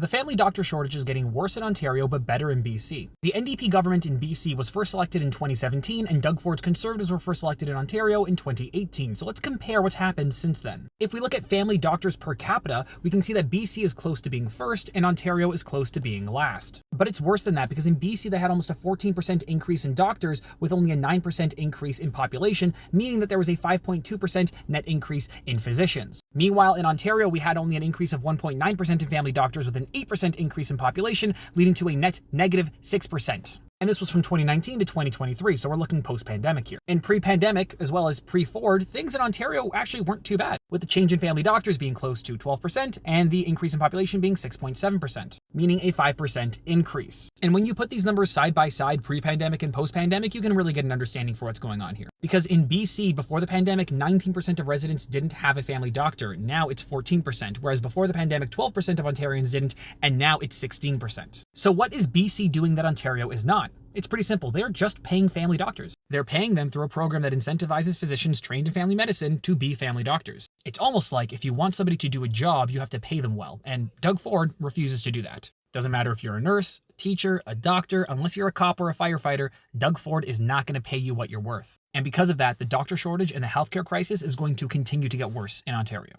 The family doctor shortage is getting worse in Ontario but better in BC. The NDP government in BC was first elected in 2017 and Dougford's Conservatives were first elected in Ontario in 2018. So let's compare what's happened since then. If we look at family doctors per capita, we can see that BC is close to being first and Ontario is close to being last. But it's worse than that because in BC they had almost a 14% increase in doctors with only a 9% increase in population, meaning that there was a 5.2% net increase in physicians. Meanwhile, in Ontario, we had only an increase of 1.9% in family doctors with an 8% increase in population, leading to a net negative 6%. And this was from 2019 to 2023, so we're looking post-pandemic here. In pre-pandemic, as well as pre-Ford, things in Ontario actually weren't too bad, with the change in family doctors being close to 12% and the increase in population being 6.7%, meaning a 5% increase. And when you put these numbers side by side, pre-pandemic and post-pandemic, you can really get an understanding for what's going on here. Because in BC, before the pandemic, 19% of residents didn't have a family doctor. Now it's 14%, whereas before the pandemic, 12% of Ontarians didn't, and now it's 16%. So what is BC doing that Ontario is not? It's pretty simple. They're just paying family doctors. They're paying them through a program that incentivizes physicians trained in family medicine to be family doctors. It's almost like if you want somebody to do a job, you have to pay them well, and Doug Ford refuses to do that. Doesn't matter if you're a nurse, a teacher, a doctor, unless you're a cop or a firefighter, Doug Ford is not going to pay you what you're worth. And because of that, the doctor shortage and the healthcare crisis is going to continue to get worse in Ontario.